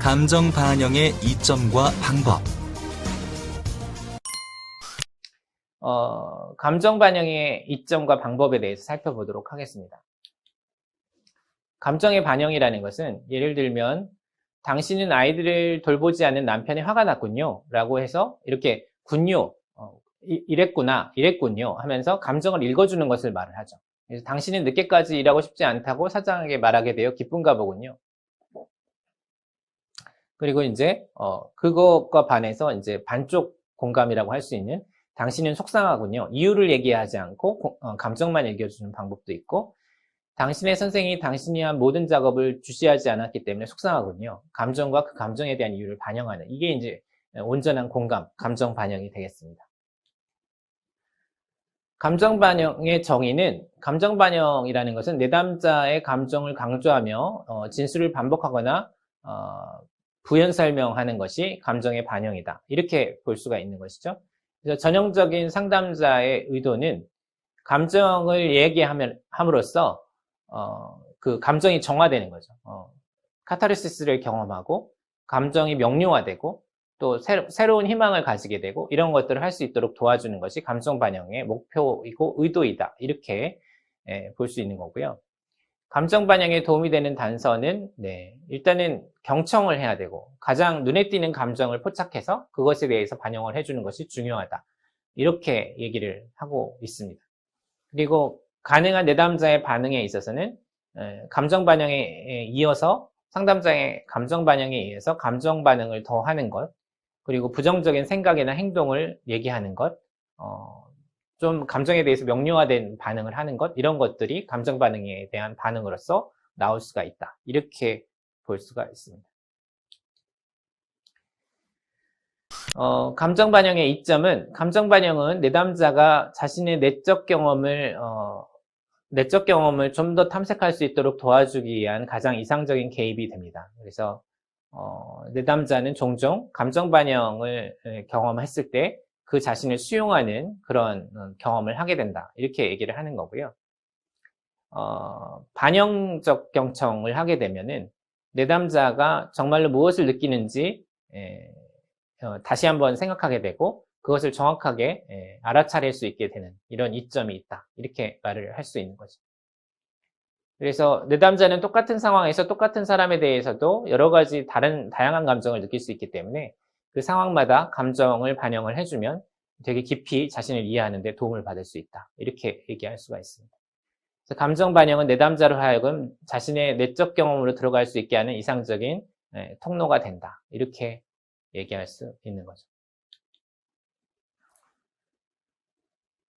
감정 반영의 이점과 방법. 감정 반영의 이점과 방법에 대해서 살펴보도록 하겠습니다. 감정의 반영이라는 것은 예를 들면 당신은 아이들을 돌보지 않는 남편이 화가 났군요 라고 해서 이렇게 군요, 이랬구나, 이랬군요 하면서 감정을 읽어주는 것을 말을 하죠. 그래서 당신은 늦게까지 일하고 싶지 않다고 사장에게 말하게 되어 기쁜가 보군요. 그리고 이제 그것과 반해서 이제 반쪽 공감이라고 할 수 있는 당신은 속상하군요. 이유를 얘기하지 않고 감정만 읽어주는 방법도 있고, 당신의 선생이 당신이 한 모든 작업을 주시하지 않았기 때문에 속상하군요. 감정과 그 감정에 대한 이유를 반영하는, 이게 이제 온전한 공감, 감정 반영이 되겠습니다. 감정 반영의 정의는, 감정 반영이라는 것은 내담자의 감정을 강조하며 진술을 반복하거나 부연 설명하는 것이 감정의 반영이다. 이렇게 볼 수가 있는 것이죠. 그래서 전형적인 상담자의 의도는 감정을 얘기함으로써 그 감정이 정화되는 거죠. 카타르시스를 경험하고 감정이 명료화되고 또 새로운 희망을 가지게 되고 이런 것들을 할 수 있도록 도와주는 것이 감정 반영의 목표이고 의도이다. 이렇게 볼 수 있는 거고요. 감정 반영에 도움이 되는 단서는 일단은 경청을 해야 되고 가장 눈에 띄는 감정을 포착해서 그것에 대해서 반영을 해주는 것이 중요하다. 이렇게 얘기를 하고 있습니다. 그리고 가능한 내담자의 반응에 있어서는 감정 반영에 이어서 상담자의 감정 반영에 의해서 감정 반응을 더하는 것, 그리고 부정적인 생각이나 행동을 얘기하는 것, 좀 감정에 대해서 명료화된 반응을 하는 것, 이런 것들이 감정 반응에 대한 반응으로서 나올 수가 있다. 이렇게 볼 수가 있습니다. 감정 반영의 이점은, 감정 반영은 내담자가 자신의 내적 경험을 좀 더 탐색할 수 있도록 도와주기 위한 가장 이상적인 개입이 됩니다. 그래서 내담자는 종종 감정 반영을 경험했을 때 그 자신을 수용하는 그런 경험을 하게 된다. 이렇게 얘기를 하는 거고요. 반영적 경청을 하게 되면은 내담자가 정말로 무엇을 느끼는지 다시 한번 생각하게 되고 그것을 정확하게 알아차릴 수 있게 되는 이런 이점이 있다. 이렇게 말을 할 수 있는 거죠. 그래서 내담자는 똑같은 상황에서 똑같은 사람에 대해서도 여러 가지 다양한 감정을 느낄 수 있기 때문에 그 상황마다 감정을 반영을 해주면 되게 깊이 자신을 이해하는 데 도움을 받을 수 있다. 이렇게 얘기할 수가 있습니다. 그래서 감정 반영은 내담자로 하여금 자신의 내적 경험으로 들어갈 수 있게 하는 이상적인 통로가 된다. 이렇게 얘기할 수 있는 거죠.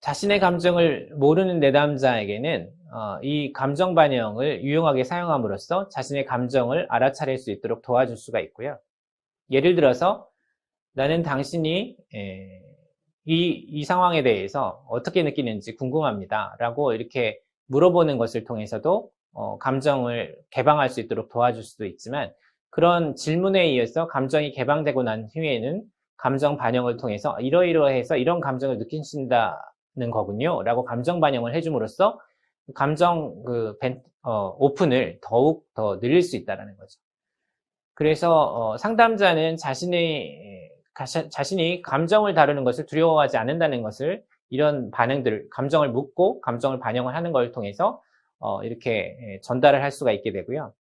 자신의 감정을 모르는 내담자에게는 이 감정 반영을 유용하게 사용함으로써 자신의 감정을 알아차릴 수 있도록 도와줄 수가 있고요. 예를 들어서 나는 당신이 이 상황에 대해서 어떻게 느끼는지 궁금합니다 라고 이렇게 물어보는 것을 통해서도 감정을 개방할 수 있도록 도와줄 수도 있지만, 그런 질문에 의해서 감정이 개방되고 난 후에는 감정 반영을 통해서 이러이러해서 이런 감정을 느끼신다는 거군요 라고 감정 반영을 해줌으로써 감정 오픈을 더욱 더 늘릴 수 있다는 거죠. 그래서 상담자는 자신이 감정을 다루는 것을 두려워하지 않는다는 것을, 이런 감정을 묻고 감정을 반영을 하는 걸 통해서 이렇게 전달을 할 수가 있게 되고요.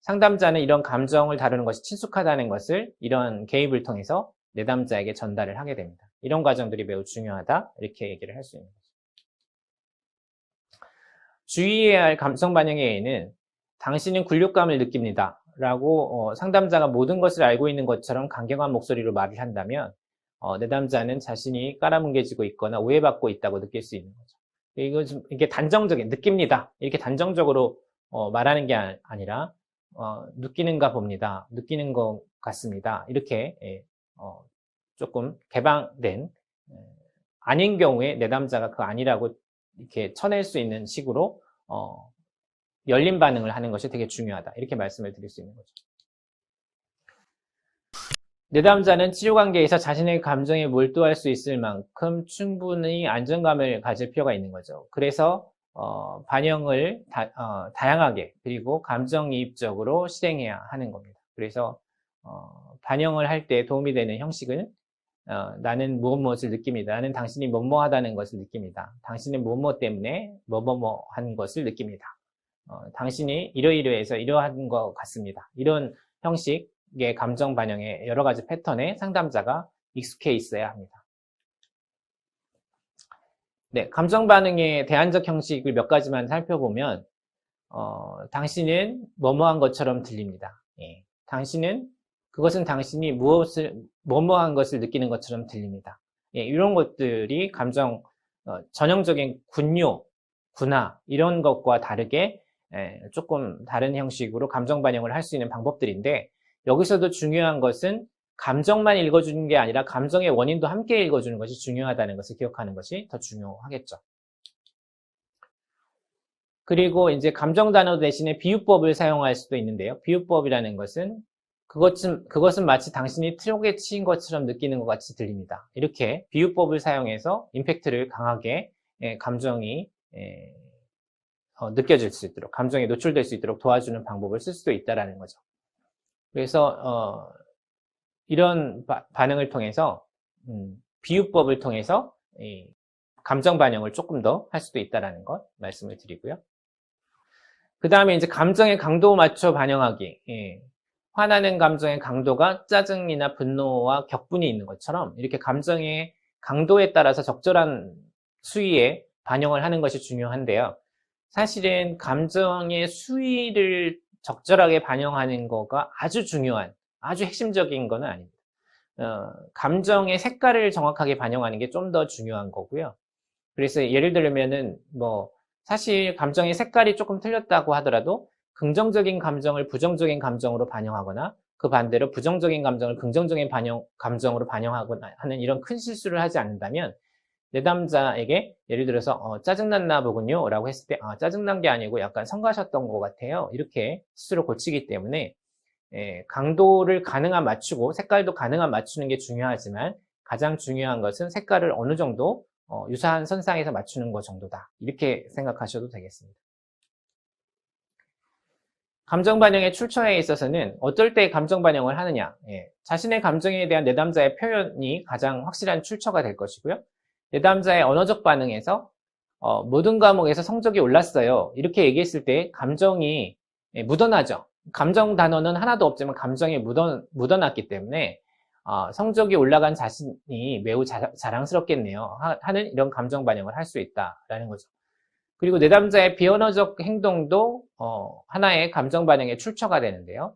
상담자는 이런 감정을 다루는 것이 친숙하다는 것을 이런 개입을 통해서 내담자에게 전달을 하게 됩니다. 이런 과정들이 매우 중요하다. 이렇게 얘기를 할 수 있는 거죠. 주의해야 할 감정 반영의 예는, 당신은 굴욕감을 느낍니다 라고 상담자가 모든 것을 알고 있는 것처럼 강경한 목소리로 말을 한다면 내담자는 자신이 깔아뭉개지고 있거나 오해받고 있다고 느낄 수 있는 거죠. 이게 단정적인, 느낍니다 이렇게 단정적으로 말하는 게 아니라 느끼는가 봅니다, 느끼는 것 같습니다, 이렇게 조금 개방된, 아닌 경우에 내담자가 그 아니라고 이렇게 쳐낼 수 있는 식으로 열린 반응을 하는 것이 되게 중요하다. 이렇게 말씀을 드릴 수 있는 거죠. 내담자는 치료관계에서 자신의 감정에 몰두할 수 있을 만큼 충분히 안정감을 가질 필요가 있는 거죠. 그래서 반영을 다양하게 그리고 감정이입적으로 실행해야 하는 겁니다. 그래서 반영을 할 때 도움이 되는 형식은 나는 무엇을 느낍니다. 나는 당신이 뭐뭐하다는 것을 느낍니다. 당신은 뭐뭐 때문에 뭐뭐한 것을 느낍니다. 당신이 이러이러해서 이러한 것 같습니다. 이런 형식의 감정 반영의 여러 가지 패턴에 상담자가 익숙해 있어야 합니다. 네, 감정 반응의 대안적 형식을 몇 가지만 살펴보면 당신은 뭐뭐한 것처럼 들립니다. 예, 그것은 당신이 뭐뭐한 것을 느끼는 것처럼 들립니다. 예, 이런 것들이 감정 전형적인 군요, 군화 이런 것과 다르게 조금 다른 형식으로 감정 반영을 할 수 있는 방법들인데, 여기서도 중요한 것은 감정만 읽어주는 게 아니라 감정의 원인도 함께 읽어주는 것이 중요하다는 것을 기억하는 것이 더 중요하겠죠. 그리고 이제 감정 단어 대신에 비유법을 사용할 수도 있는데요. 비유법이라는 것은 그것은 마치 당신이 트럭에 치인 것처럼 느끼는 것 같이 들립니다. 이렇게 비유법을 사용해서 임팩트를 강하게 감정이 느껴질 수 있도록, 감정에 노출될 수 있도록 도와주는 방법을 쓸 수도 있다는 거죠. 그래서 이런 반응을 통해서 비유법을 통해서 감정 반영을 조금 더 할 수도 있다는 것 말씀을 드리고요. 그 다음에 이제 감정의 강도 맞춰 반영하기. 화나는 감정의 강도가 짜증이나 분노와 격분이 있는 것처럼 이렇게 감정의 강도에 따라서 적절한 수위에 반영을 하는 것이 중요한데요. 사실은 감정의 수위를 적절하게 반영하는 거가 아주 중요한, 아주 핵심적인 건 아닙니다. 감정의 색깔을 정확하게 반영하는 게 좀 더 중요한 거고요. 그래서 예를 들면은 사실 감정의 색깔이 조금 틀렸다고 하더라도 긍정적인 감정을 부정적인 감정으로 반영하거나 그 반대로 부정적인 감정을 긍정적인 감정으로 반영하거나 하는 이런 큰 실수를 하지 않는다면 내담자에게 예를 들어서 짜증났나 보군요 라고 했을 때 짜증난 게 아니고 약간 성가셨던 것 같아요. 이렇게 스스로 고치기 때문에 강도를 가능한 맞추고 색깔도 가능한 맞추는 게 중요하지만 가장 중요한 것은 색깔을 어느 정도 유사한 선상에서 맞추는 것 정도다. 이렇게 생각하셔도 되겠습니다. 감정 반영의 출처에 있어서는 어떨 때 감정 반영을 하느냐. 자신의 감정에 대한 내담자의 표현이 가장 확실한 출처가 될 것이고요. 내담자의 언어적 반응에서 모든 과목에서 성적이 올랐어요. 이렇게 얘기했을 때 감정이 묻어나죠. 감정 단어는 하나도 없지만 감정이 묻어났기 때문에 성적이 올라간 자신이 매우 자랑스럽겠네요 하는 이런 감정 반영을 할 수 있다라는 거죠. 그리고 내담자의 비언어적 행동도 하나의 감정 반영의 출처가 되는데요.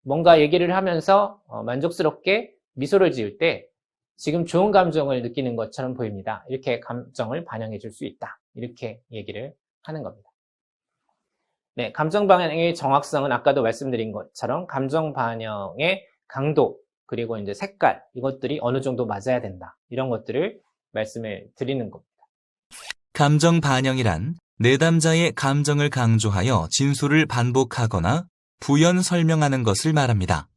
뭔가 얘기를 하면서 만족스럽게 미소를 지을 때 지금 좋은 감정을 느끼는 것처럼 보입니다. 이렇게 감정을 반영해 줄 수 있다. 이렇게 얘기를 하는 겁니다. 네, 감정 반영의 정확성은 아까도 말씀드린 것처럼 감정 반영의 강도, 그리고 이제 색깔, 이것들이 어느 정도 맞아야 된다. 이런 것들을 말씀을 드리는 겁니다. 감정 반영이란 내담자의 감정을 강조하여 진술을 반복하거나 부연 설명하는 것을 말합니다.